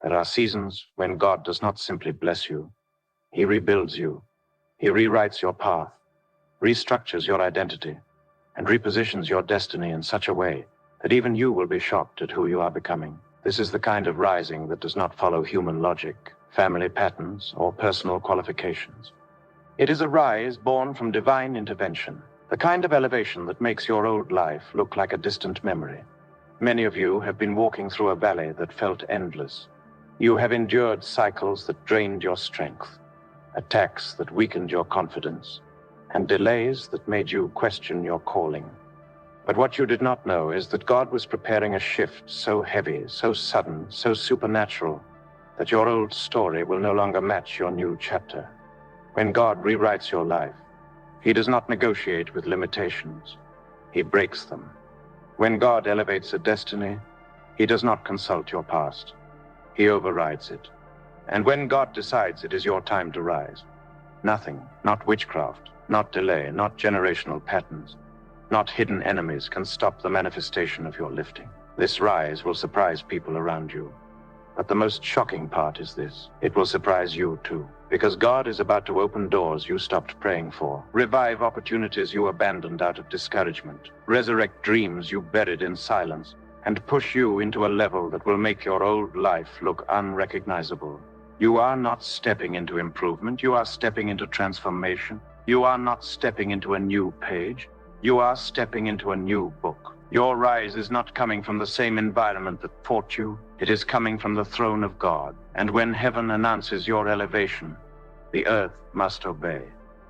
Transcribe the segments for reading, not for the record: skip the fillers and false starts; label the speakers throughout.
Speaker 1: There are seasons when God does not simply bless you. He rebuilds you. He rewrites your path, restructures your identity, and repositions your destiny in such a way that even you will be shocked at who you are becoming. This is the kind of rising that does not follow human logic, family patterns, or personal qualifications. It is a rise born from divine intervention, the kind of elevation that makes your old life look like a distant memory. Many of you have been walking through a valley that felt endless. You have endured cycles that drained your strength, attacks that weakened your confidence, and delays that made you question your calling. But what you did not know is that God was preparing a shift so heavy, so sudden, so supernatural, that your old story will no longer match your new chapter. When God rewrites your life, He does not negotiate with limitations. He breaks them. When God elevates a destiny, He does not consult your past. He overrides it. And when God decides it is your time to rise, nothing, not witchcraft, not delay, not generational patterns, not hidden enemies can stop the manifestation of your lifting. This rise will surprise people around you. But the most shocking part is this: it will surprise you too, because God is about to open doors you stopped praying for, revive opportunities you abandoned out of discouragement, resurrect dreams you buried in silence, and push you into a level that will make your old life look unrecognizable. You are not stepping into improvement, you are stepping into transformation. You are not stepping into a new page, you are stepping into a new book. Your rise is not coming from the same environment that fought you, it is coming from the throne of God. And when heaven announces your elevation, the earth must obey.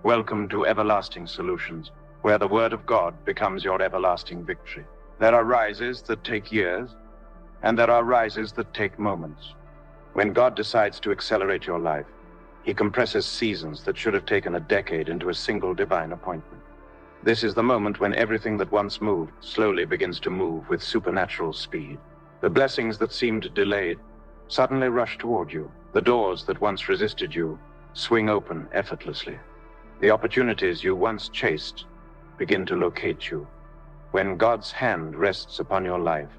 Speaker 1: Welcome to Everlasting Solutions, where the Word of God becomes your everlasting victory. There are rises that take years, and there are rises that take moments. When God decides to accelerate your life, He compresses seasons that should have taken a decade into a single divine appointment. This is the moment when everything that once moved slowly begins to move with supernatural speed. The blessings that seemed delayed suddenly rush toward you. The doors that once resisted you swing open effortlessly. The opportunities you once chased begin to locate you. When God's hand rests upon your life,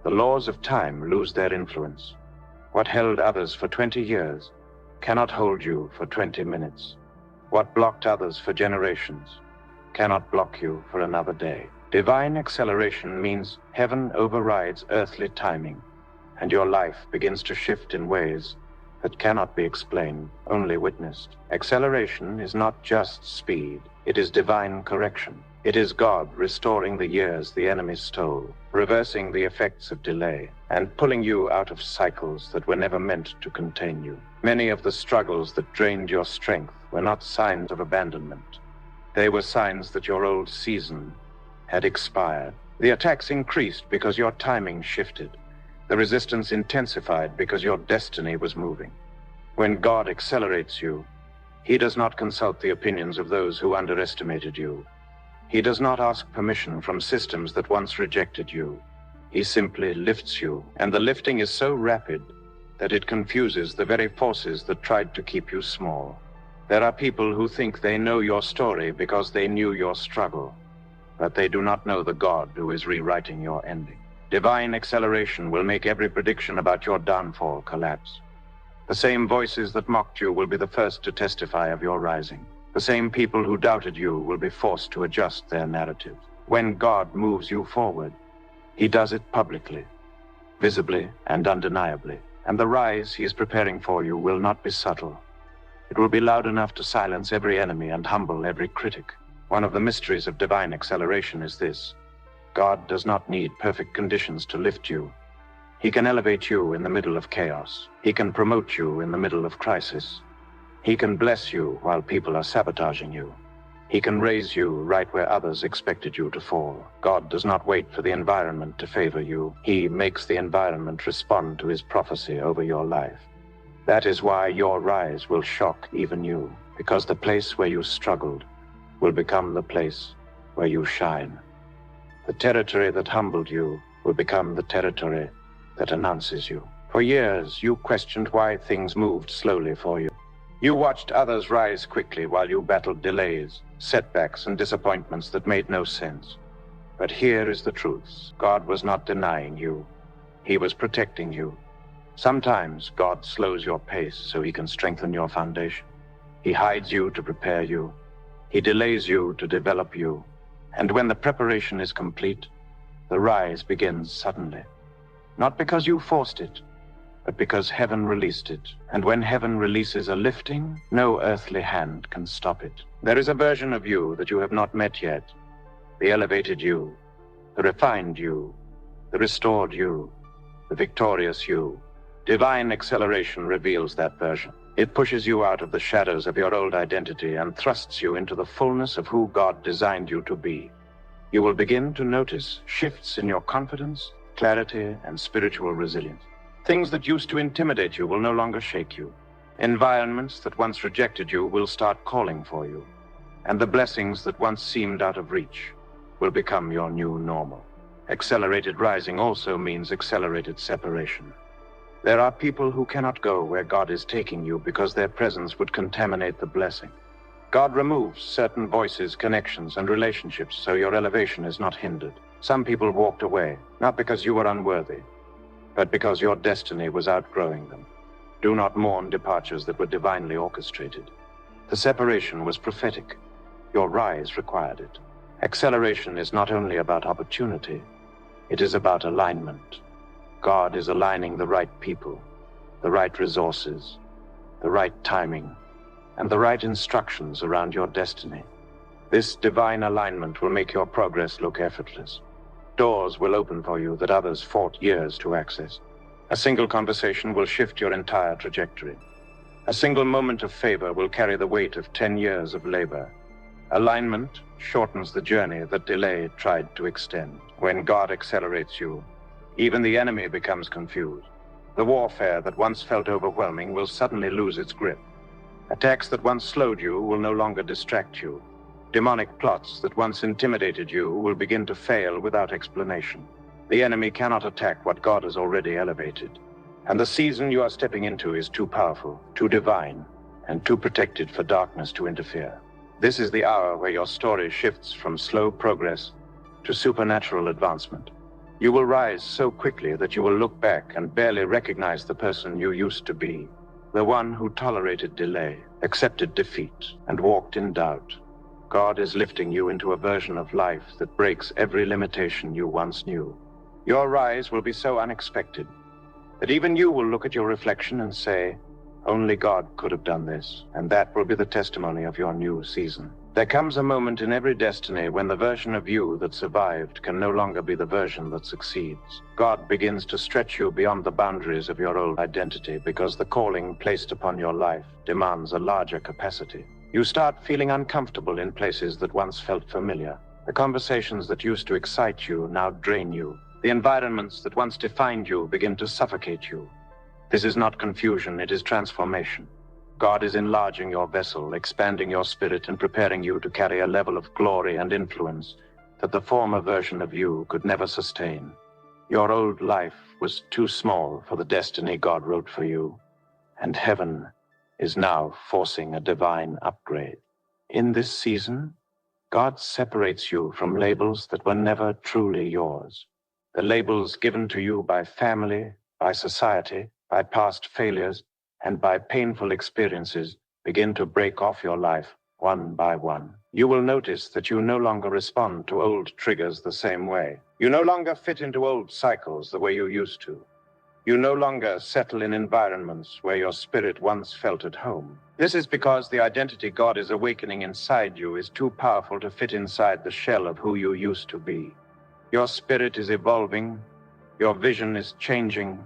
Speaker 1: the laws of time lose their influence. What held others for 20 years cannot hold you for 20 minutes. What blocked others for generations cannot block you for another day. Divine acceleration means heaven overrides earthly timing, and your life begins to shift in ways that cannot be explained, only witnessed. Acceleration is not just speed, it is divine correction. It is God restoring the years the enemy stole, reversing the effects of delay, and pulling you out of cycles that were never meant to contain you. Many of the struggles that drained your strength were not signs of abandonment. They were signs that your old season had expired. The attacks increased because your timing shifted. The resistance intensified because your destiny was moving. When God accelerates you, He does not consult the opinions of those who underestimated you. He does not ask permission from systems that once rejected you. He simply lifts you, and the lifting is so rapid that it confuses the very forces that tried to keep you small. There are people who think they know your story because they knew your struggle, but they do not know the God who is rewriting your ending. Divine acceleration will make every prediction about your downfall collapse. The same voices that mocked you will be the first to testify of your rising. The same people who doubted you will be forced to adjust their narratives. When God moves you forward, He does it publicly, visibly, and undeniably. And the rise He is preparing for you will not be subtle. It will be loud enough to silence every enemy and humble every critic. One of the mysteries of divine acceleration is this: God does not need perfect conditions to lift you. He can elevate you in the middle of chaos. He can promote you in the middle of crisis. He can bless you while people are sabotaging you. He can raise you right where others expected you to fall. God does not wait for the environment to favor you. He makes the environment respond to His prophecy over your life. That is why your rise will shock even you, because the place where you struggled will become the place where you shine. The territory that humbled you will become the territory that announces you. For years, you questioned why things moved slowly for you. You watched others rise quickly while you battled delays, setbacks, and disappointments that made no sense. But here is the truth. God was not denying you. He was protecting you. Sometimes God slows your pace so he can strengthen your foundation. He hides you to prepare you. He delays you to develop you. And when the preparation is complete, the rise begins suddenly. Not because you forced it, but because heaven released it. And when heaven releases a lifting, no earthly hand can stop it. There is a version of you that you have not met yet. The elevated you, the refined you, the restored you, the victorious you. Divine acceleration reveals that version. It pushes you out of the shadows of your old identity and thrusts you into the fullness of who God designed you to be. You will begin to notice shifts in your confidence, clarity, and spiritual resilience. Things that used to intimidate you will no longer shake you. Environments that once rejected you will start calling for you. And the blessings that once seemed out of reach will become your new normal. Accelerated rising also means accelerated separation. There are people who cannot go where God is taking you because their presence would contaminate the blessing. God removes certain voices, connections, and relationships so your elevation is not hindered. Some people walked away, not because you were unworthy, but because your destiny was outgrowing them. Do not mourn departures that were divinely orchestrated. The separation was prophetic. Your rise required it. Acceleration is not only about opportunity, it is about alignment. God is aligning the right people, the right resources, the right timing, and the right instructions around your destiny. This divine alignment will make your progress look effortless. Doors will open for you that others fought years to access. A single conversation will shift your entire trajectory. A single moment of favor will carry the weight of 10 years of labor. Alignment shortens the journey that delay tried to extend. When God accelerates you, even the enemy becomes confused. The warfare that once felt overwhelming will suddenly lose its grip. Attacks that once slowed you will no longer distract you. Demonic plots that once intimidated you will begin to fail without explanation. The enemy cannot attack what God has already elevated. And the season you are stepping into is too powerful, too divine, and too protected for darkness to interfere. This is the hour where your story shifts from slow progress to supernatural advancement. You will rise so quickly that you will look back and barely recognize the person you used to be. The one who tolerated delay, accepted defeat, and walked in doubt. God is lifting you into a version of life that breaks every limitation you once knew. Your rise will be so unexpected that even you will look at your reflection and say, only God could have done this, and that will be the testimony of your new season. There comes a moment in every destiny when the version of you that survived can no longer be the version that succeeds. God begins to stretch you beyond the boundaries of your old identity because the calling placed upon your life demands a larger capacity. You start feeling uncomfortable in places that once felt familiar. The conversations that used to excite you now drain you. The environments that once defined you begin to suffocate you. This is not confusion, it is transformation. God is enlarging your vessel, expanding your spirit, and preparing you to carry a level of glory and influence that the former version of you could never sustain. Your old life was too small for the destiny God wrote for you, and heaven is now forcing a divine upgrade. In this season, God separates you from labels that were never truly yours. The labels given to you by family, by society, by past failures, and by painful experiences begin to break off your life one by one. You will notice that you no longer respond to old triggers the same way. You no longer fit into old cycles the way you used to. You no longer settle in environments where your spirit once felt at home. This is because the identity God is awakening inside you is too powerful to fit inside the shell of who you used to be. Your spirit is evolving, your vision is changing,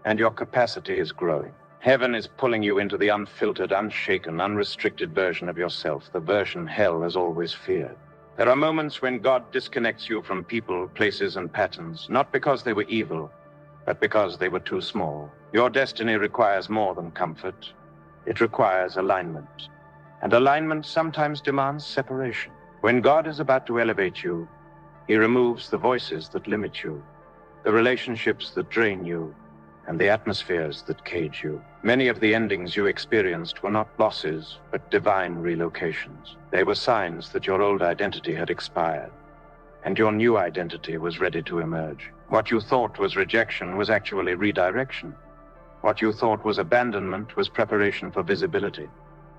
Speaker 1: and your capacity is growing. Heaven is pulling you into the unfiltered, unshaken, unrestricted version of yourself, the version hell has always feared. There are moments when God disconnects you from people, places, and patterns, not because they were evil, but because they were too small. Your destiny requires more than comfort. It requires alignment. And alignment sometimes demands separation. When God is about to elevate you, He removes the voices that limit you, the relationships that drain you, and the atmospheres that cage you. Many of the endings you experienced were not losses, but divine relocations. They were signs that your old identity had expired, and your new identity was ready to emerge. What you thought was rejection was actually redirection. What you thought was abandonment was preparation for visibility.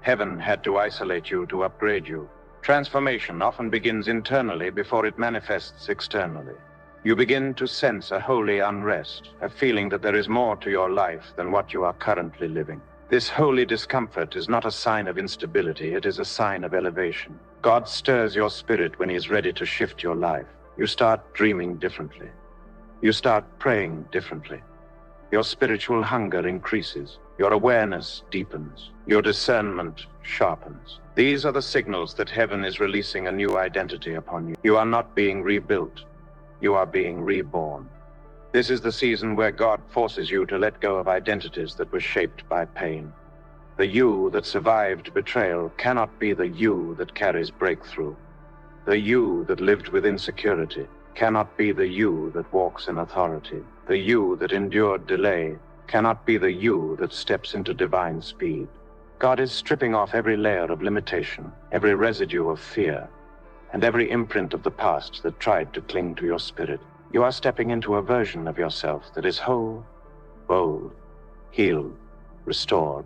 Speaker 1: Heaven had to isolate you to upgrade you. Transformation often begins internally before it manifests externally. You begin to sense a holy unrest, a feeling that there is more to your life than what you are currently living. This holy discomfort is not a sign of instability, it is a sign of elevation. God stirs your spirit when He is ready to shift your life. You start dreaming differently. You start praying differently. Your spiritual hunger increases. Your awareness deepens. Your discernment sharpens. These are the signals that heaven is releasing a new identity upon you. You are not being rebuilt. You are being reborn. This is the season where God forces you to let go of identities that were shaped by pain. The you that survived betrayal cannot be the you that carries breakthrough. The you that lived with insecurity cannot be the you that walks in authority. The you that endured delay cannot be the you that steps into divine speed. God is stripping off every layer of limitation, every residue of fear, and every imprint of the past that tried to cling to your spirit. You are stepping into a version of yourself that is whole, bold, healed, restored,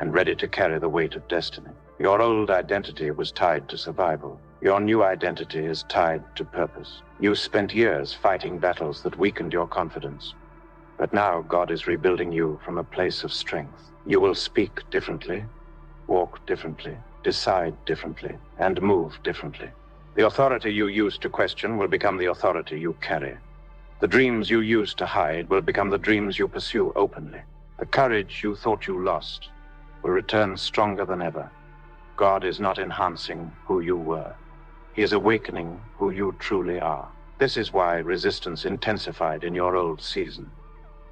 Speaker 1: and ready to carry the weight of destiny. Your old identity was tied to survival. Your new identity is tied to purpose. You spent years fighting battles that weakened your confidence. But now God is rebuilding you from a place of strength. You will speak differently, walk differently, decide differently, and move differently. The authority you used to question will become the authority you carry. The dreams you used to hide will become the dreams you pursue openly. The courage you thought you lost will return stronger than ever. God is not enhancing who you were. He is awakening who you truly are. This is why resistance intensified in your old season.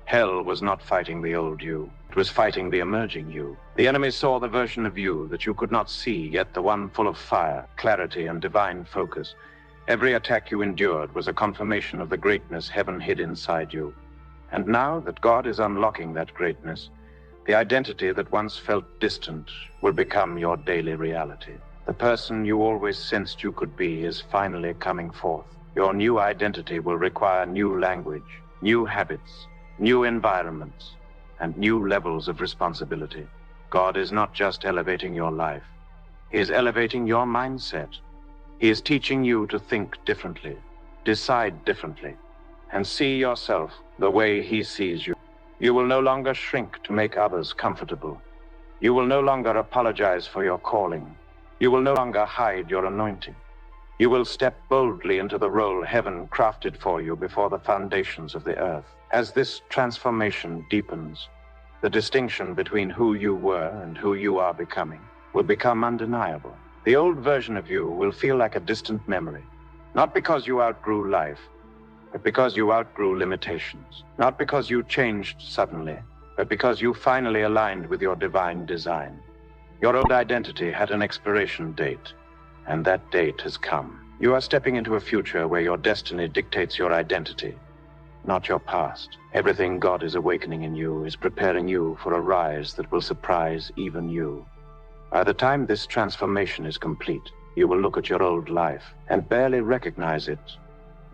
Speaker 1: Hell was not fighting the old you. It was fighting the emerging you. The enemy saw the version of you that you could not see, yet the one full of fire, clarity, and divine focus. Every attack you endured was a confirmation of the greatness heaven hid inside you. And now that God is unlocking that greatness, the identity that once felt distant will become your daily reality. The person you always sensed you could be is finally coming forth. Your new identity will require new language, new habits, new environments, and new levels of responsibility. God is not just elevating your life. He is elevating your mindset. He is teaching you to think differently, decide differently, and see yourself the way He sees you. You will no longer shrink to make others comfortable. You will no longer apologize for your calling. You will no longer hide your anointing. You will step boldly into the role heaven crafted for you before the foundations of the earth. As this transformation deepens, the distinction between who you were and who you are becoming will become undeniable. The old version of you will feel like a distant memory, not because you outgrew life, but because you outgrew limitations. Not because you changed suddenly, but because you finally aligned with your divine design. Your old identity had an expiration date, and that date has come. You are stepping into a future where your destiny dictates your identity, not your past. Everything God is awakening in you is preparing you for a rise that will surprise even you. By the time this transformation is complete, you will look at your old life and barely recognize it,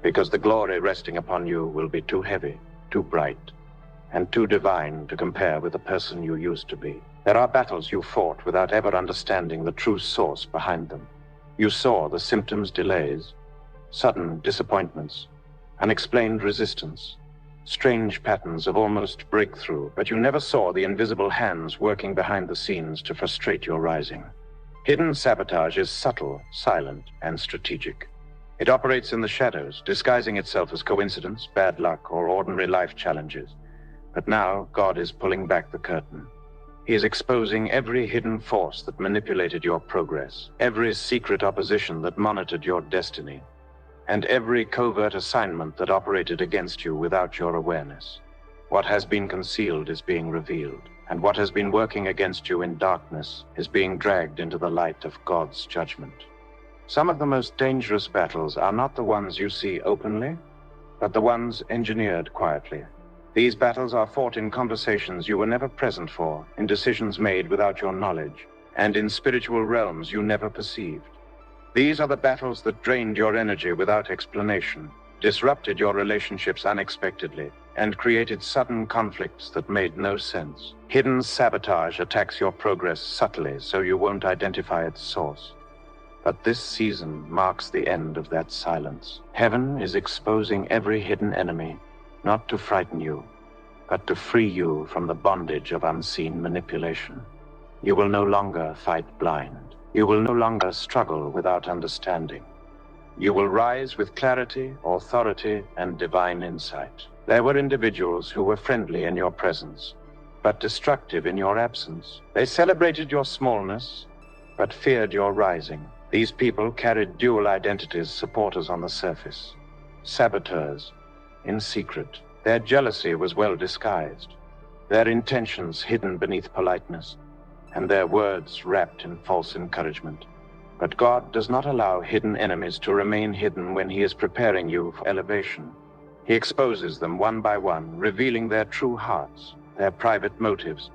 Speaker 1: because the glory resting upon you will be too heavy, too bright, and too divine to compare with the person you used to be. There are battles you fought without ever understanding the true source behind them. You saw the symptoms, delays, sudden disappointments, unexplained resistance, strange patterns of almost breakthrough, but you never saw the invisible hands working behind the scenes to frustrate your rising. Hidden sabotage is subtle, silent, and strategic. It operates in the shadows, disguising itself as coincidence, bad luck, or ordinary life challenges. But now God is pulling back the curtain. He is exposing every hidden force that manipulated your progress, every secret opposition that monitored your destiny, and every covert assignment that operated against you without your awareness. What has been concealed is being revealed, and what has been working against you in darkness is being dragged into the light of God's judgment. Some of the most dangerous battles are not the ones you see openly, but the ones engineered quietly. These battles are fought in conversations you were never present for, in decisions made without your knowledge, and in spiritual realms you never perceived. These are the battles that drained your energy without explanation, disrupted your relationships unexpectedly, and created sudden conflicts that made no sense. Hidden sabotage attacks your progress subtly so you won't identify its source. But this season marks the end of that silence. Heaven is exposing every hidden enemy, not to frighten you, but to free you from the bondage of unseen manipulation. You will no longer fight blind. You will no longer struggle without understanding. You will rise with clarity, authority, and divine insight. There were individuals who were friendly in your presence, but destructive in your absence. They celebrated your smallness, but feared your rising. These people carried dual identities, supporters on the surface, saboteurs in secret. Their jealousy was well disguised, their intentions hidden beneath politeness, and their words wrapped in false encouragement. But God does not allow hidden enemies to remain hidden when He is preparing you for elevation. He exposes them one by one, revealing their true hearts, their private motives,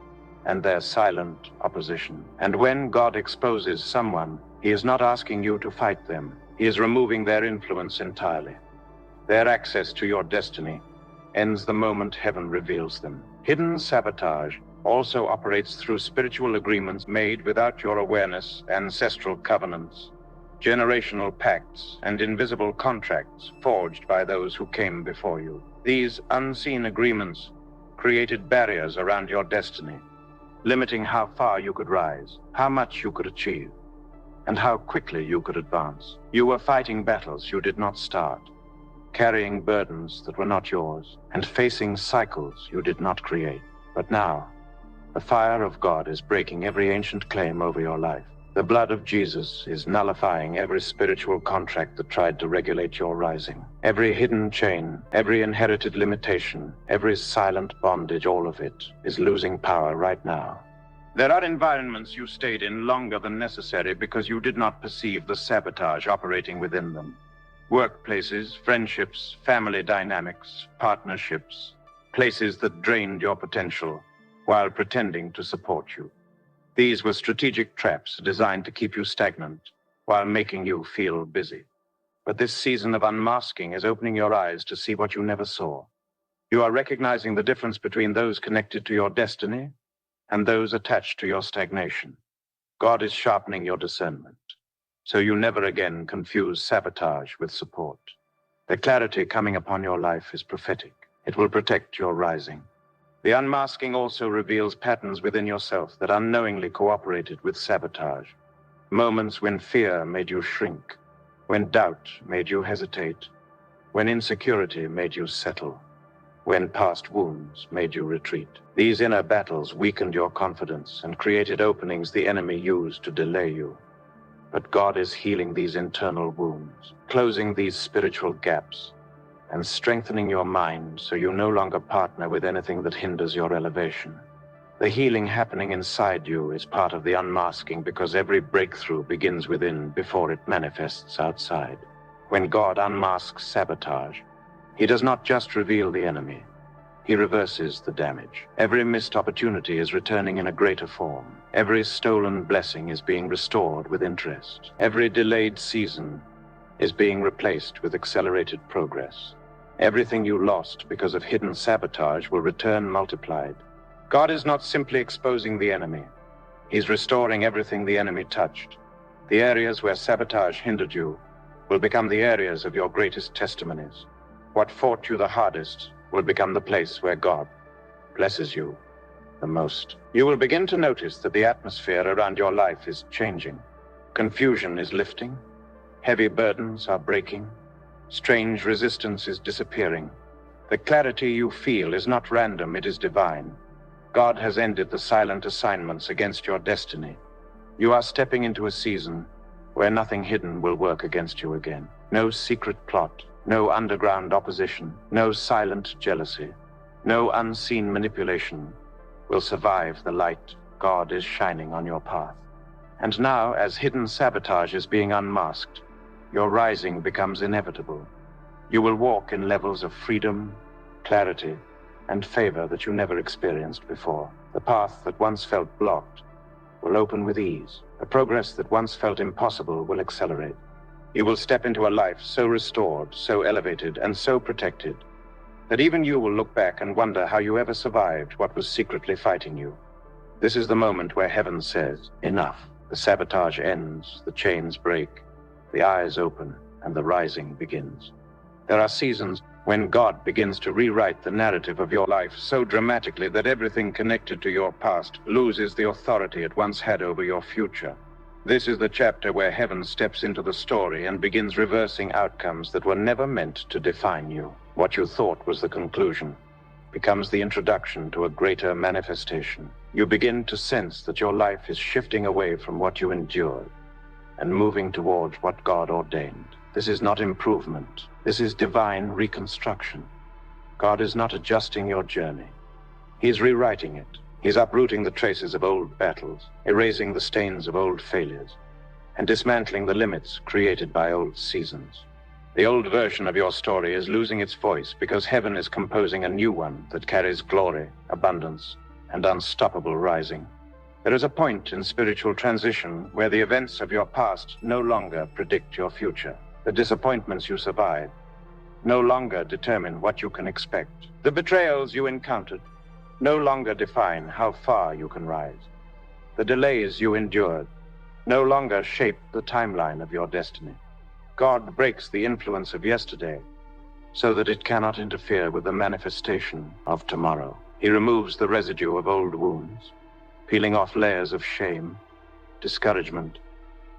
Speaker 1: and their silent opposition. And when God exposes someone, He is not asking you to fight them. He is removing their influence entirely. Their access to your destiny ends the moment heaven reveals them. Hidden sabotage also operates through spiritual agreements made without your awareness, ancestral covenants, generational pacts, and invisible contracts forged by those who came before you. These unseen agreements created barriers around your destiny, limiting how far you could rise, how much you could achieve, and how quickly you could advance. You were fighting battles you did not start, carrying burdens that were not yours, and facing cycles you did not create. But now, the fire of God is breaking every ancient claim over your life. The blood of Jesus is nullifying every spiritual contract that tried to regulate your rising. Every hidden chain, every inherited limitation, every silent bondage, all of it is losing power right now. There are environments you stayed in longer than necessary because you did not perceive the sabotage operating within them. Workplaces, friendships, family dynamics, partnerships, places that drained your potential while pretending to support you. These were strategic traps designed to keep you stagnant while making you feel busy. But this season of unmasking is opening your eyes to see what you never saw. You are recognizing the difference between those connected to your destiny and those attached to your stagnation. God is sharpening your discernment, so you never again confuse sabotage with support. The clarity coming upon your life is prophetic. It will protect your rising. The unmasking also reveals patterns within yourself that unknowingly cooperated with sabotage. Moments when fear made you shrink, when doubt made you hesitate, when insecurity made you settle, when past wounds made you retreat. These inner battles weakened your confidence and created openings the enemy used to delay you. But God is healing these internal wounds, closing these spiritual gaps, and strengthening your mind so you no longer partner with anything that hinders your elevation. The healing happening inside you is part of the unmasking because every breakthrough begins within before it manifests outside. When God unmasks sabotage, He does not just reveal the enemy, He reverses the damage. Every missed opportunity is returning in a greater form. Every stolen blessing is being restored with interest. Every delayed season is being replaced with accelerated progress. Everything you lost because of hidden sabotage will return multiplied. God is not simply exposing the enemy. He's restoring everything the enemy touched. The areas where sabotage hindered you will become the areas of your greatest testimonies. What fought you the hardest will become the place where God blesses you the most. You will begin to notice that the atmosphere around your life is changing. Confusion is lifting. Heavy burdens are breaking. Strange resistance is disappearing. The clarity you feel is not random, it is divine. God has ended the silent assignments against your destiny. You are stepping into a season where nothing hidden will work against you again. No secret plot, no underground opposition, no silent jealousy, no unseen manipulation will survive the light God is shining on your path. And now, as hidden sabotage is being unmasked, your rising becomes inevitable. You will walk in levels of freedom, clarity, and favor that you never experienced before. The path that once felt blocked will open with ease. The progress that once felt impossible will accelerate. You will step into a life so restored, so elevated, and so protected that even you will look back and wonder how you ever survived what was secretly fighting you. This is the moment where heaven says, enough. The sabotage ends, the chains break, the eyes open, and the rising begins. There are seasons when God begins to rewrite the narrative of your life so dramatically that everything connected to your past loses the authority it once had over your future. This is the chapter where heaven steps into the story and begins reversing outcomes that were never meant to define you. What you thought was the conclusion becomes the introduction to a greater manifestation. You begin to sense that your life is shifting away from what you endured and moving towards what God ordained. This is not improvement. This is divine reconstruction. God is not adjusting your journey. He's rewriting it. He's uprooting the traces of old battles, erasing the stains of old failures, and dismantling the limits created by old seasons. The old version of your story is losing its voice because heaven is composing a new one that carries glory, abundance, and unstoppable rising. There is a point in spiritual transition where the events of your past no longer predict your future. The disappointments you survived no longer determine what you can expect. The betrayals you encountered no longer define how far you can rise. The delays you endured no longer shape the timeline of your destiny. God breaks the influence of yesterday so that it cannot interfere with the manifestation of tomorrow. He removes the residue of old wounds, peeling off layers of shame, discouragement,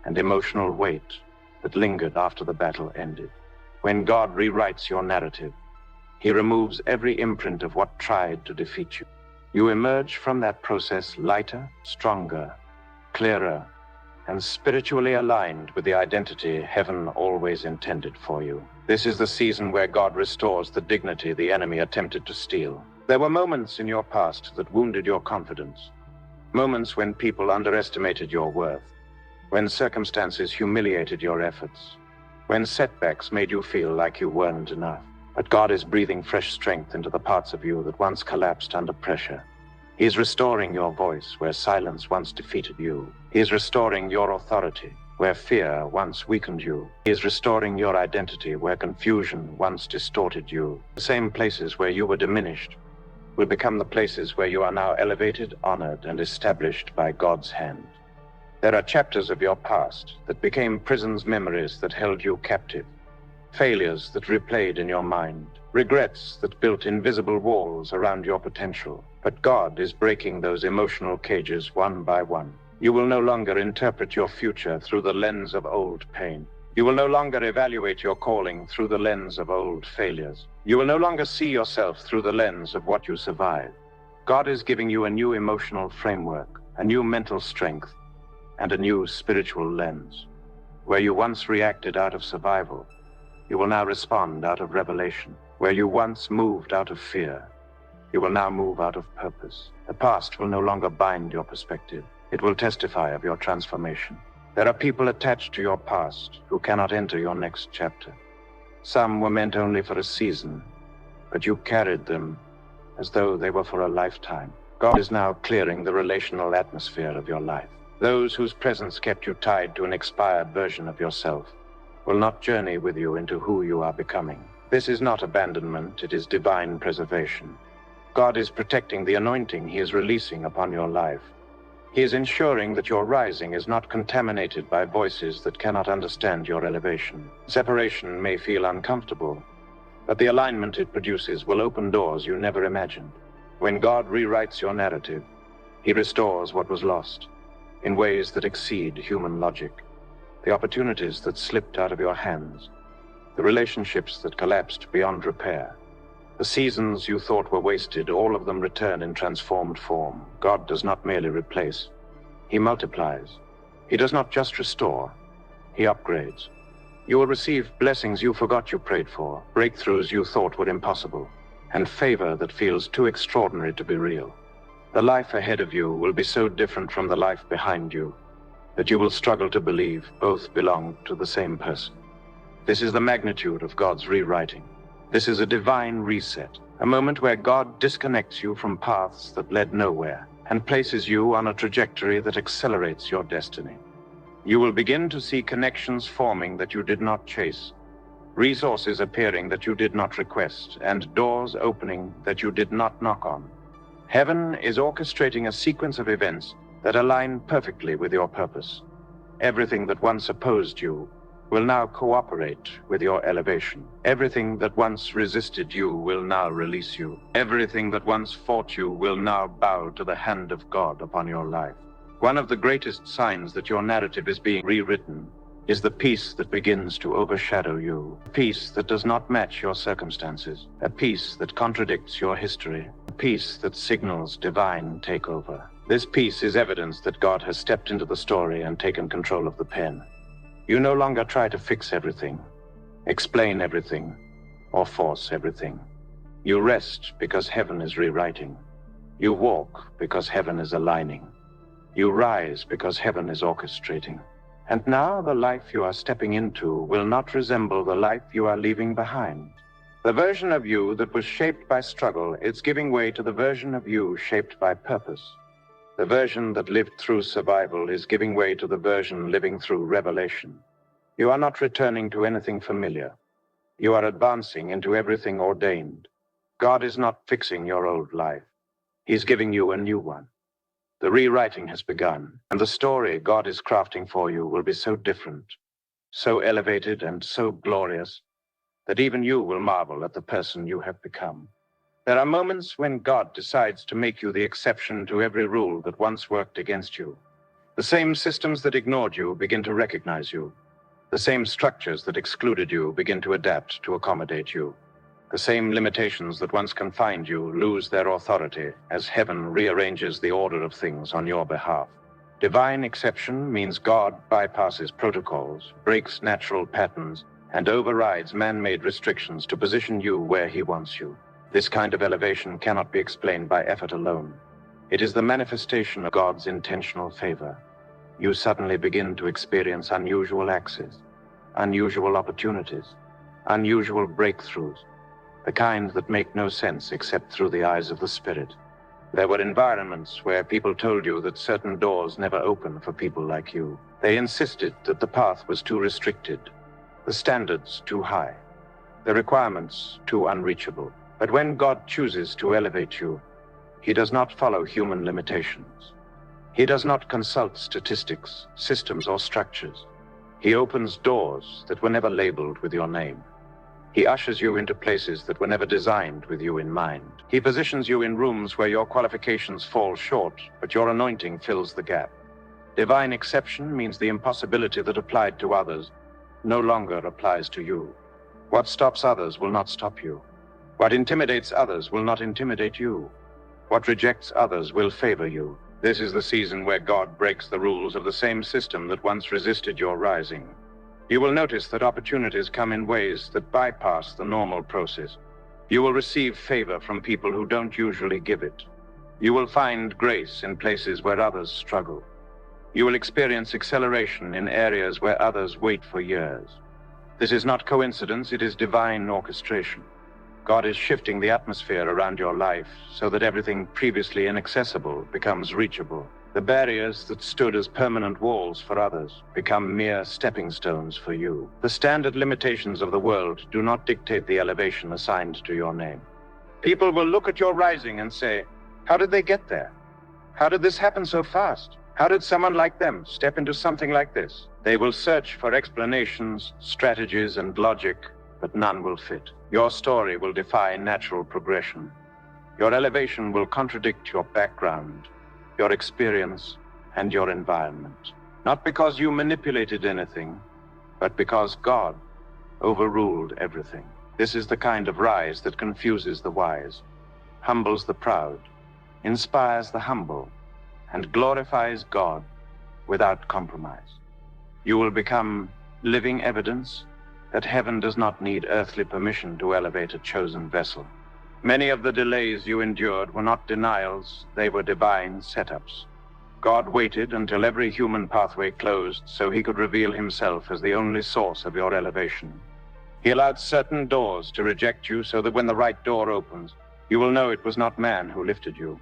Speaker 1: and emotional weight that lingered after the battle ended. When God rewrites your narrative, He removes every imprint of what tried to defeat you. You emerge from that process lighter, stronger, clearer, and spiritually aligned with the identity heaven always intended for you. This is the season where God restores the dignity the enemy attempted to steal. There were moments in your past that wounded your confidence, moments when people underestimated your worth, when circumstances humiliated your efforts, when setbacks made you feel like you weren't enough. But God is breathing fresh strength into the parts of you that once collapsed under pressure. He is restoring your voice where silence once defeated you. He is restoring your authority where fear once weakened you. He is restoring your identity where confusion once distorted you. The same places where you were diminished will become the places where you are now elevated, honored, and established by God's hand. There are chapters of your past that became prison's memories that held you captive, failures that replayed in your mind, regrets that built invisible walls around your potential. But God is breaking those emotional cages one by one. You will no longer interpret your future through the lens of old pain. You will no longer evaluate your calling through the lens of old failures. You will no longer see yourself through the lens of what you survived. God is giving you a new emotional framework, a new mental strength, and a new spiritual lens. Where you once reacted out of survival, you will now respond out of revelation. Where you once moved out of fear, you will now move out of purpose. The past will no longer bind your perspective. It will testify of your transformation. There are people attached to your past who cannot enter your next chapter. Some were meant only for a season, but you carried them as though they were for a lifetime. God is now clearing the relational atmosphere of your life. Those whose presence kept you tied to an expired version of yourself will not journey with you into who you are becoming. This is not abandonment, it is divine preservation. God is protecting the anointing He is releasing upon your life. He is ensuring that your rising is not contaminated by voices that cannot understand your elevation. Separation may feel uncomfortable, but the alignment it produces will open doors you never imagined. When God rewrites your narrative, He restores what was lost in ways that exceed human logic. The opportunities that slipped out of your hands, the relationships that collapsed beyond repair, the seasons you thought were wasted, all of them return in transformed form. God does not merely replace, He multiplies. He does not just restore, He upgrades. You will receive blessings you forgot you prayed for, breakthroughs you thought were impossible, and favor that feels too extraordinary to be real. The life ahead of you will be so different from the life behind you that you will struggle to believe both belong to the same person. This is the magnitude of God's rewriting. This is a divine reset, a moment where God disconnects you from paths that led nowhere and places you on a trajectory that accelerates your destiny. You will begin to see connections forming that you did not chase, resources appearing that you did not request, and doors opening that you did not knock on. Heaven is orchestrating a sequence of events that align perfectly with your purpose. Everything that once opposed you will now cooperate with your elevation. Everything that once resisted you will now release you. Everything that once fought you will now bow to the hand of God upon your life. One of the greatest signs that your narrative is being rewritten is the peace that begins to overshadow you. A peace that does not match your circumstances. A peace that contradicts your history. A peace that signals divine takeover. This peace is evidence that God has stepped into the story and taken control of the pen. You no longer try to fix everything, explain everything, or force everything. You rest because heaven is rewriting. You walk because heaven is aligning. You rise because heaven is orchestrating. And now the life you are stepping into will not resemble the life you are leaving behind. The version of you that was shaped by struggle is giving way to the version of you shaped by purpose. The version that lived through survival is giving way to the version living through revelation. You are not returning to anything familiar. You are advancing into everything ordained. God is not fixing your old life. He's giving you a new one. The rewriting has begun, and the story God is crafting for you will be so different, so elevated and so glorious, that even you will marvel at the person you have become. There are moments when God decides to make you the exception to every rule that once worked against you. The same systems that ignored you begin to recognize you. The same structures that excluded you begin to adapt to accommodate you. The same limitations that once confined you lose their authority as heaven rearranges the order of things on your behalf. Divine exception means God bypasses protocols, breaks natural patterns, and overrides man-made restrictions to position you where he wants you. This kind of elevation cannot be explained by effort alone. It is the manifestation of God's intentional favor. You suddenly begin to experience unusual access, unusual opportunities, unusual breakthroughs, the kind that make no sense except through the eyes of the Spirit. There were environments where people told you that certain doors never open for people like you. They insisted that the path was too restricted, the standards too high, the requirements too unreachable. But when God chooses to elevate you, he does not follow human limitations. He does not consult statistics, systems, or structures. He opens doors that were never labeled with your name. He ushers you into places that were never designed with you in mind. He positions you in rooms where your qualifications fall short, but your anointing fills the gap. Divine exception means the impossibility that applied to others no longer applies to you. What stops others will not stop you. What intimidates others will not intimidate you. What rejects others will favor you. This is the season where God breaks the rules of the same system that once resisted your rising. You will notice that opportunities come in ways that bypass the normal process. You will receive favor from people who don't usually give it. You will find grace in places where others struggle. You will experience acceleration in areas where others wait for years. This is not coincidence, it is divine orchestration. God is shifting the atmosphere around your life so that everything previously inaccessible becomes reachable. The barriers that stood as permanent walls for others become mere stepping stones for you. The standard limitations of the world do not dictate the elevation assigned to your name. People will look at your rising and say, how did they get there? How did this happen so fast? How did someone like them step into something like this? They will search for explanations, strategies, and logic, but none will fit. Your story will defy natural progression. Your elevation will contradict your background, your experience, and your environment. Not because you manipulated anything, but because God overruled everything. This is the kind of rise that confuses the wise, humbles the proud, inspires the humble, and glorifies God without compromise. You will become living evidence that heaven does not need earthly permission to elevate a chosen vessel. Many of the delays you endured were not denials, they were divine setups. God waited until every human pathway closed so he could reveal himself as the only source of your elevation. He allowed certain doors to reject you so that when the right door opens, you will know it was not man who lifted you,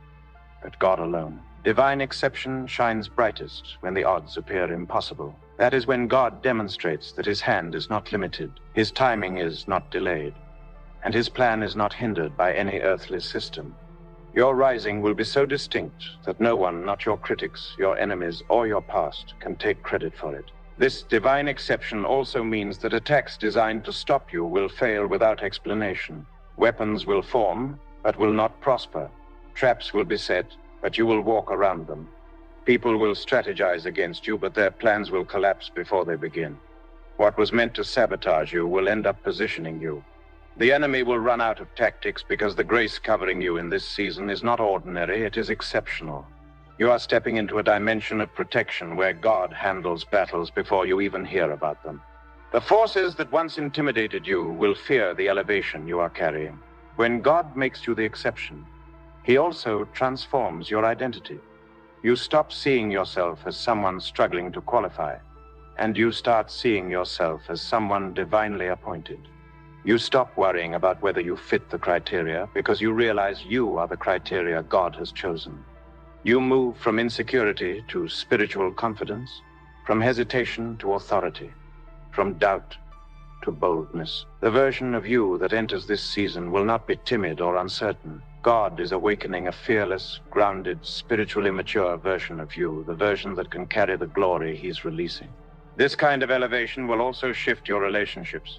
Speaker 1: but God alone. Divine exception shines brightest when the odds appear impossible. That is when God demonstrates that his hand is not limited, his timing is not delayed, and his plan is not hindered by any earthly system. Your rising will be so distinct that no one, not your critics, your enemies, or your past, can take credit for it. This divine exception also means that attacks designed to stop you will fail without explanation. Weapons will form, but will not prosper. Traps will be set, but you will walk around them. People will strategize against you, but their plans will collapse before they begin. What was meant to sabotage you will end up positioning you. The enemy will run out of tactics because the grace covering you in this season is not ordinary, it is exceptional. You are stepping into a dimension of protection where God handles battles before you even hear about them. The forces that once intimidated you will fear the elevation you are carrying. When God makes you the exception, he also transforms your identity. You stop seeing yourself as someone struggling to qualify, and you start seeing yourself as someone divinely appointed. You stop worrying about whether you fit the criteria because you realize you are the criteria God has chosen. You move from insecurity to spiritual confidence, from hesitation to authority, from doubt to boldness. The version of you that enters this season will not be timid or uncertain. God is awakening a fearless, grounded, spiritually mature version of you, the version that can carry the glory he's releasing. This kind of elevation will also shift your relationships.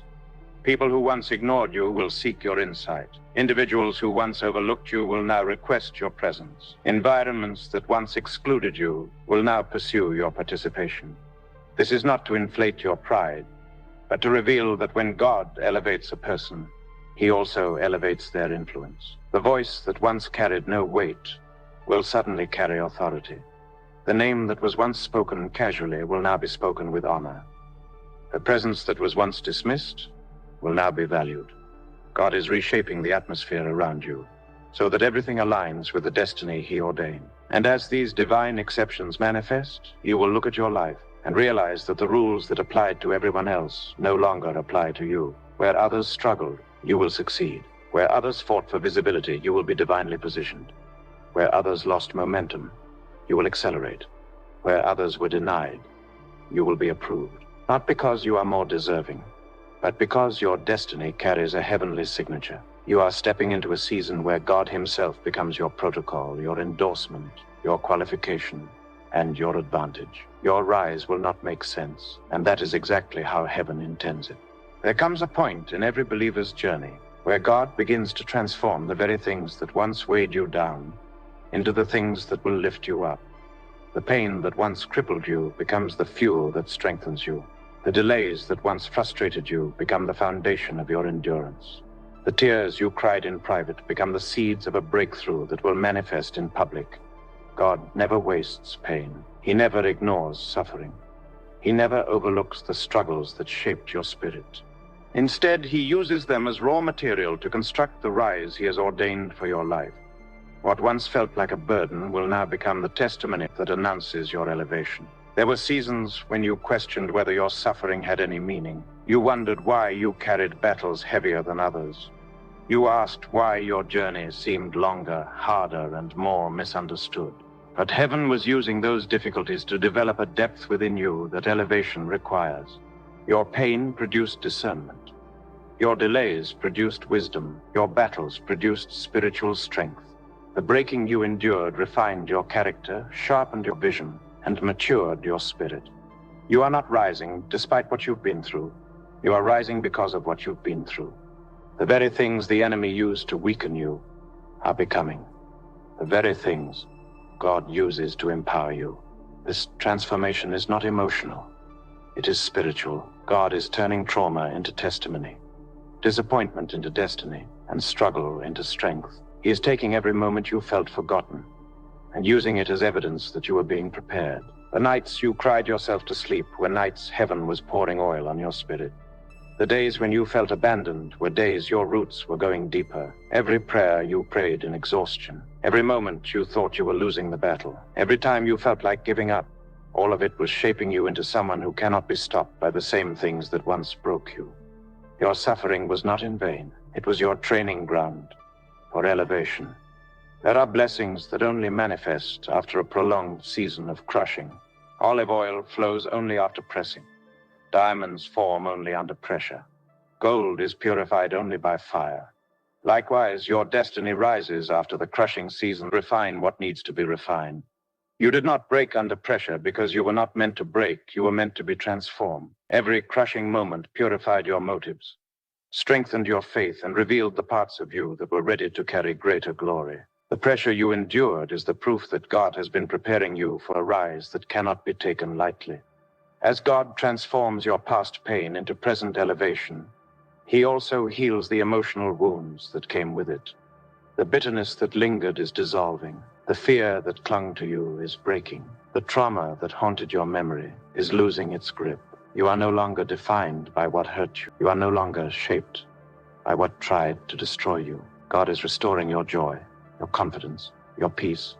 Speaker 1: People who once ignored you will seek your insight. Individuals who once overlooked you will now request your presence. Environments that once excluded you will now pursue your participation. This is not to inflate your pride, but to reveal that when God elevates a person, he also elevates their influence. The voice that once carried no weight will suddenly carry authority. The name that was once spoken casually will now be spoken with honor. The presence that was once dismissed will now be valued. God is reshaping the atmosphere around you so that everything aligns with the destiny he ordained. And as these divine exceptions manifest, you will look at your life and realize that the rules that applied to everyone else no longer apply to you. Where others struggled, you will succeed. Where others fought for visibility, you will be divinely positioned. Where others lost momentum, you will accelerate. Where others were denied, you will be approved. Not because you are more deserving, but because your destiny carries a heavenly signature. You are stepping into a season where God himself becomes your protocol, your endorsement, your qualification, and your advantage. Your rise will not make sense, and that is exactly how heaven intends it. There comes a point in every believer's journey where God begins to transform the very things that once weighed you down into the things that will lift you up. The pain that once crippled you becomes the fuel that strengthens you. The delays that once frustrated you become the foundation of your endurance. The tears you cried in private become the seeds of a breakthrough that will manifest in public. God never wastes pain. He never ignores suffering. He never overlooks the struggles that shaped your spirit. Instead, he uses them as raw material to construct the rise he has ordained for your life. What once felt like a burden will now become the testimony that announces your elevation. There were seasons when you questioned whether your suffering had any meaning. You wondered why you carried battles heavier than others. You asked why your journey seemed longer, harder, and more misunderstood. But heaven was using those difficulties to develop a depth within you that elevation requires. Your pain produced discernment. Your delays produced wisdom. Your battles produced spiritual strength. The breaking you endured refined your character, sharpened your vision, and matured your spirit. You are not rising despite what you've been through. You are rising because of what you've been through. The very things the enemy used to weaken you are becoming the very things God uses to empower you. This transformation is not emotional. It is spiritual. God is turning trauma into testimony, disappointment into destiny, and struggle into strength. He is taking every moment you felt forgotten and using it as evidence that you were being prepared. The nights you cried yourself to sleep were nights heaven was pouring oil on your spirit. The days when you felt abandoned were days your roots were going deeper. Every prayer you prayed in exhaustion. Every moment you thought you were losing the battle. Every time you felt like giving up. All of it was shaping you into someone who cannot be stopped by the same things that once broke you. Your suffering was not in vain. It was your training ground for elevation. There are blessings that only manifest after a prolonged season of crushing. Olive oil flows only after pressing. Diamonds form only under pressure. Gold is purified only by fire. Likewise, your destiny rises after the crushing season. Refine what needs to be refined. You did not break under pressure because you were not meant to break. You were meant to be transformed. Every crushing moment purified your motives, strengthened your faith, and revealed the parts of you that were ready to carry greater glory. The pressure you endured is the proof that God has been preparing you for a rise that cannot be taken lightly. As God transforms your past pain into present elevation, He also heals the emotional wounds that came with it. The bitterness that lingered is dissolving. The fear that clung to you is breaking. The trauma that haunted your memory is losing its grip. You are no longer defined by what hurt you. You are no longer shaped by what tried to destroy you. God is restoring your joy, your confidence, your peace,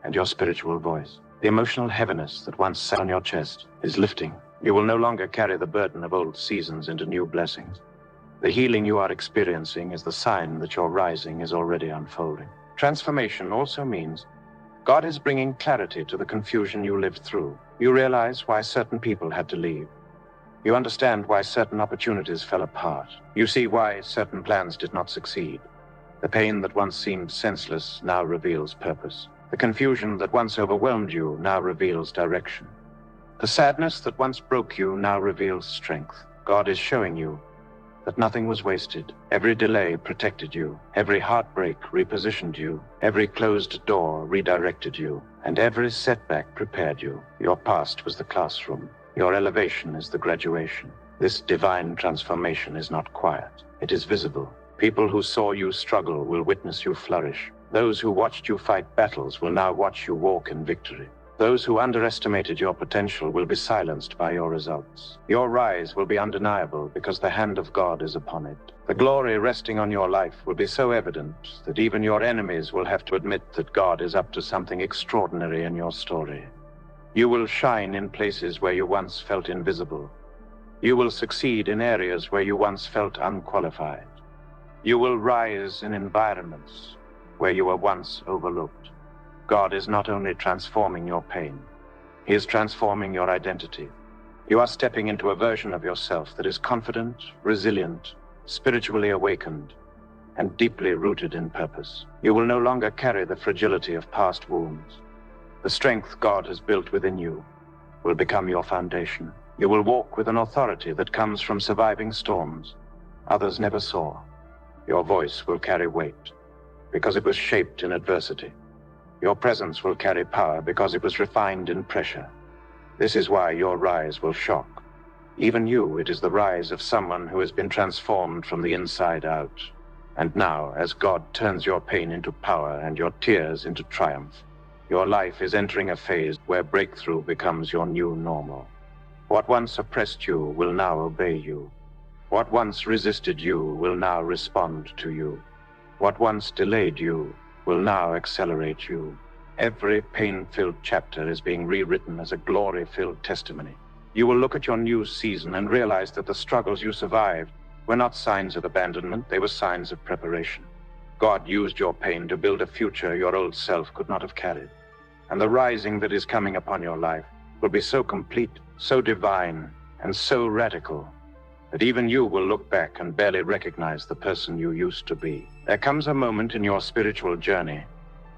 Speaker 1: and your spiritual voice. The emotional heaviness that once sat on your chest is lifting. You will no longer carry the burden of old seasons into new blessings. The healing you are experiencing is the sign that your rising is already unfolding. Transformation also means God is bringing clarity to the confusion you lived through. You realize why certain people had to leave. You understand why certain opportunities fell apart. You see why certain plans did not succeed. The pain that once seemed senseless now reveals purpose. The confusion that once overwhelmed you now reveals direction. The sadness that once broke you now reveals strength. God is showing you that nothing was wasted. Every delay protected you. Every heartbreak repositioned you. Every closed door redirected you. And every setback prepared you. Your past was the classroom. Your elevation is the graduation. This divine transformation is not quiet. It is visible. People who saw you struggle will witness you flourish. Those who watched you fight battles will now watch you walk in victory. Those who underestimated your potential will be silenced by your results. Your rise will be undeniable because the hand of God is upon it. The glory resting on your life will be so evident that even your enemies will have to admit that God is up to something extraordinary in your story. You will shine in places where you once felt invisible. You will succeed in areas where you once felt unqualified. You will rise in environments where you were once overlooked. God is not only transforming your pain, He is transforming your identity. You are stepping into a version of yourself that is confident, resilient, spiritually awakened, and deeply rooted in purpose. You will no longer carry the fragility of past wounds. The strength God has built within you will become your foundation. You will walk with an authority that comes from surviving storms others never saw. Your voice will carry weight because it was shaped in adversity. Your presence will carry power because it was refined in pressure. This is why your rise will shock. Even you, it is the rise of someone who has been transformed from the inside out. And now, as God turns your pain into power and your tears into triumph, your life is entering a phase where breakthrough becomes your new normal. What once oppressed you will now obey you. What once resisted you will now respond to you. What once delayed you will now accelerate you. Every pain-filled chapter is being rewritten as a glory-filled testimony. You will look at your new season and realize that the struggles you survived were not signs of abandonment, they were signs of preparation. God used your pain to build a future your old self could not have carried. And the rising that is coming upon your life will be so complete, so divine, and so radical that even you will look back and barely recognize the person you used to be. There comes a moment in your spiritual journey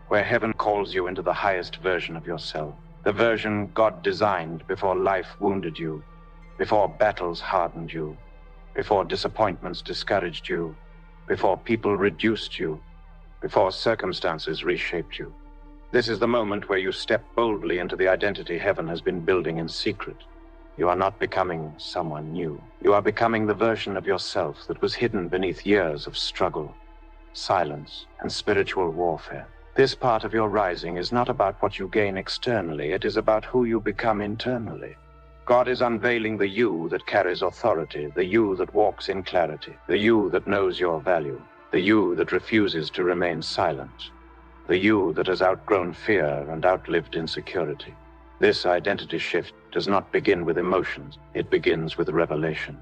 Speaker 1: where heaven calls you into the highest version of yourself, the version God designed before life wounded you, before battles hardened you, before disappointments discouraged you, before people reduced you, before circumstances reshaped you. This is the moment where you step boldly into the identity heaven has been building in secret. You are not becoming someone new. You are becoming the version of yourself that was hidden beneath years of struggle, silence, and spiritual warfare. This part of your rising is not about what you gain externally, it is about who you become internally. God is unveiling the you that carries authority, the you that walks in clarity, the you that knows your value, the you that refuses to remain silent, the you that has outgrown fear and outlived insecurity. This identity shift does not begin with emotions, it begins with revelation.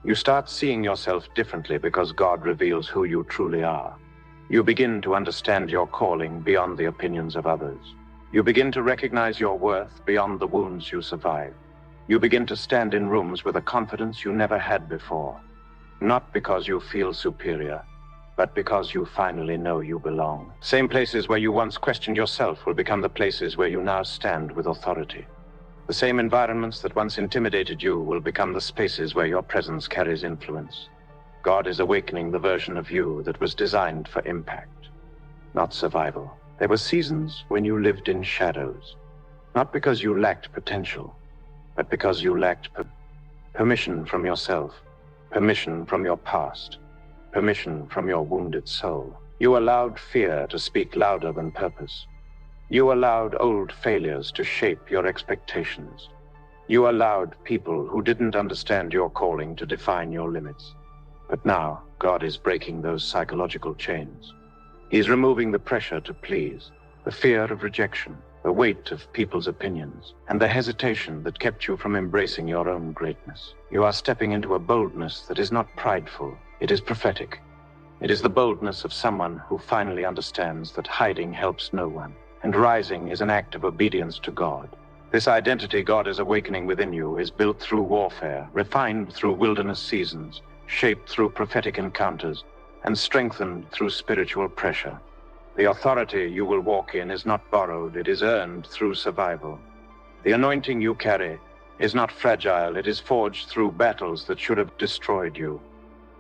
Speaker 1: You start seeing yourself differently because God reveals who you truly are. You begin to understand your calling beyond the opinions of others. You begin to recognize your worth beyond the wounds you survived. You begin to stand in rooms with a confidence you never had before, not because you feel superior, but because you finally know you belong. Same places where you once questioned yourself will become the places where you now stand with authority. The same environments that once intimidated you will become the spaces where your presence carries influence. God is awakening the version of you that was designed for impact, not survival. There were seasons when you lived in shadows, not because you lacked potential, but because you lacked permission from yourself, permission from your past, permission from your wounded soul. You allowed fear to speak louder than purpose. You allowed old failures to shape your expectations. You allowed people who didn't understand your calling to define your limits. But now, God is breaking those psychological chains. He's removing the pressure to please, the fear of rejection, the weight of people's opinions, and the hesitation that kept you from embracing your own greatness. You are stepping into a boldness that is not prideful, it is prophetic. It is the boldness of someone who finally understands that hiding helps no one, and rising is an act of obedience to God. This identity God is awakening within you is built through warfare, refined through wilderness seasons, shaped through prophetic encounters, and strengthened through spiritual pressure. The authority you will walk in is not borrowed, it is earned through survival. The anointing you carry is not fragile, it is forged through battles that should have destroyed you.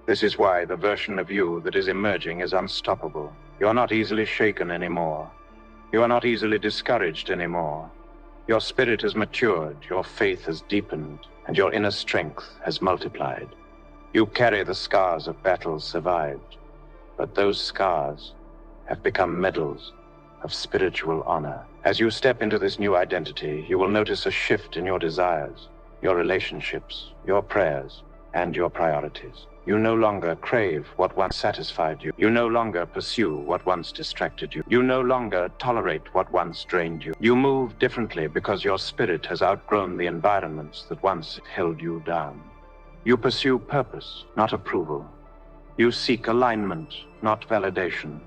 Speaker 1: This is why the version of you that is emerging is unstoppable. You are not easily shaken anymore. You are not easily discouraged anymore. Your spirit has matured, your faith has deepened, and your inner strength has multiplied. You carry the scars of battles survived, but those scars have become medals of spiritual honor. As you step into this new identity, you will notice a shift in your desires, your relationships, your prayers, and your priorities. You no longer crave what once satisfied you. You no longer pursue what once distracted you. You no longer tolerate what once drained you. You move differently because your spirit has outgrown the environments that once held you down. You pursue purpose, not approval. You seek alignment, not validation.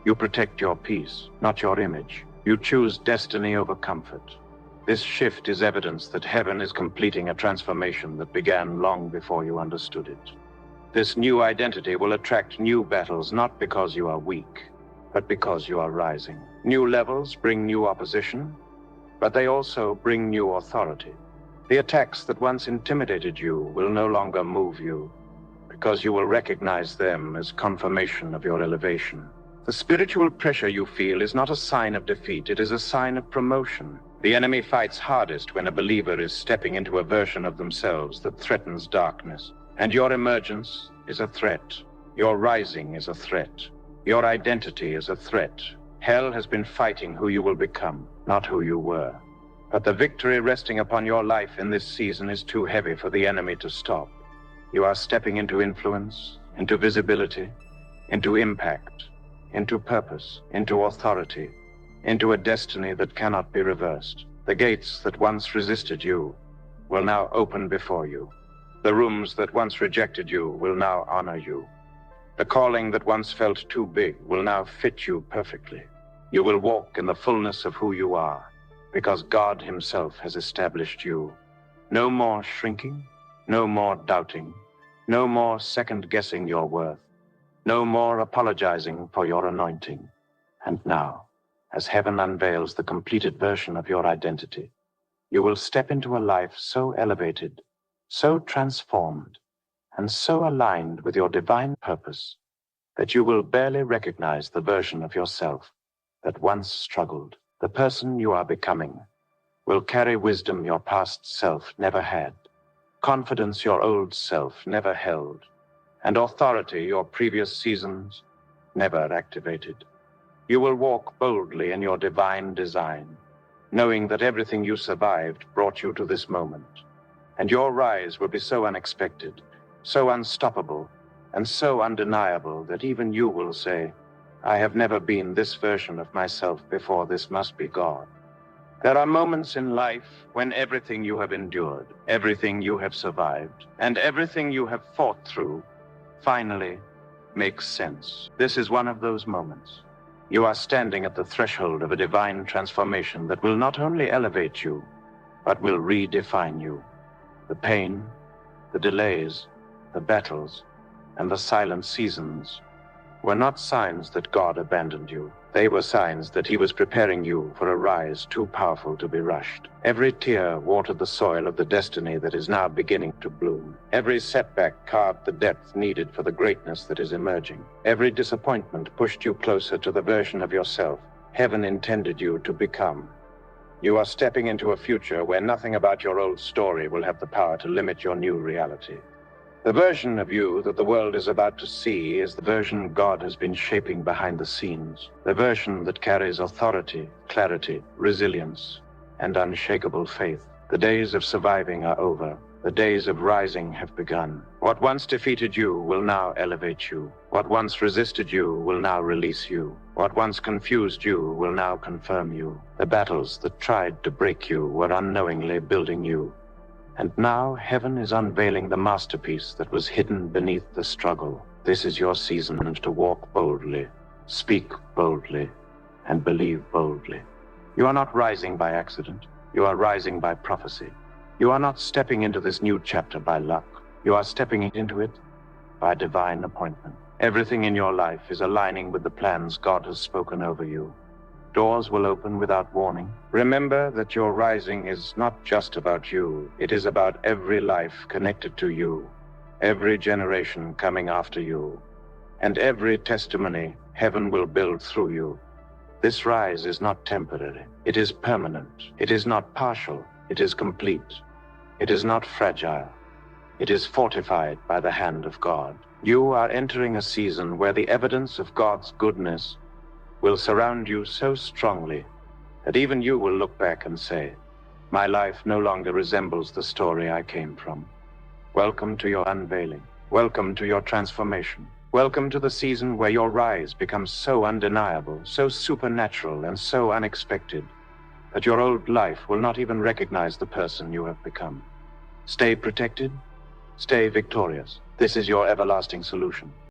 Speaker 1: You protect your peace, not your image. You choose destiny over comfort. This shift is evidence that heaven is completing a transformation that began long before you understood it. This new identity will attract new battles, not because you are weak, but because you are rising. New levels bring new opposition, but they also bring new authority. The attacks that once intimidated you will no longer move you, because you will recognize them as confirmation of your elevation. The spiritual pressure you feel is not a sign of defeat, it is a sign of promotion. The enemy fights hardest when a believer is stepping into a version of themselves that threatens darkness. And your emergence is a threat. Your rising is a threat. Your identity is a threat. Hell has been fighting who you will become, not who you were. But the victory resting upon your life in this season is too heavy for the enemy to stop. You are stepping into influence, into visibility, into impact, into purpose, into authority, into a destiny that cannot be reversed. The gates that once resisted you will now open before you. The rooms that once rejected you will now honor you. The calling that once felt too big will now fit you perfectly. You will walk in the fullness of who you are, because God Himself has established you. No more shrinking, no more doubting, no more second-guessing your worth, no more apologizing for your anointing. And now, as heaven unveils the completed version of your identity, you will step into a life so elevated, so transformed, and so aligned with your divine purpose that you will barely recognize the version of yourself that once struggled. The person you are becoming will carry wisdom your past self never had, confidence your old self never held, and authority your previous seasons never activated. You will walk boldly in your divine design, knowing that everything you survived brought you to this moment. And your rise will be so unexpected, so unstoppable, and so undeniable that even you will say, I have never been this version of myself before, this must be God. There are moments in life when everything you have endured, everything you have survived, and everything you have fought through finally makes sense. This is one of those moments. You are standing at the threshold of a divine transformation that will not only elevate you, but will redefine you. The pain, the delays, the battles, and the silent seasons were not signs that God abandoned you. They were signs that he was preparing you for a rise too powerful to be rushed. Every tear watered the soil of the destiny that is now beginning to bloom. Every setback carved the depth needed for the greatness that is emerging. Every disappointment pushed you closer to the version of yourself heaven intended you to become. You are stepping into a future where nothing about your old story will have the power to limit your new reality. The version of you that the world is about to see is the version God has been shaping behind the scenes. The version that carries authority, clarity, resilience, and unshakable faith. The days of surviving are over. The days of rising have begun. What once defeated you will now elevate you. What once resisted you will now release you. What once confused you will now confirm you. The battles that tried to break you were unknowingly building you. And now heaven is unveiling the masterpiece that was hidden beneath the struggle. This is your season to walk boldly, speak boldly, and believe boldly. You are not rising by accident. You are rising by prophecy. You are not stepping into this new chapter by luck. You are stepping into it by divine appointment. Everything in your life is aligning with the plans God has spoken over you. Doors will open without warning. Remember that your rising is not just about you. It is about every life connected to you, every generation coming after you, and every testimony heaven will build through you. This rise is not temporary. It is permanent. It is not partial. It is complete. It is not fragile. It is fortified by the hand of God. You are entering a season where the evidence of God's goodness will surround you so strongly that even you will look back and say, my life no longer resembles the story I came from. Welcome to your unveiling. Welcome to your transformation. Welcome to the season where your rise becomes so undeniable, so supernatural, and so unexpected that your old life will not even recognize the person you have become. Stay protected. Stay victorious. This is your everlasting solution.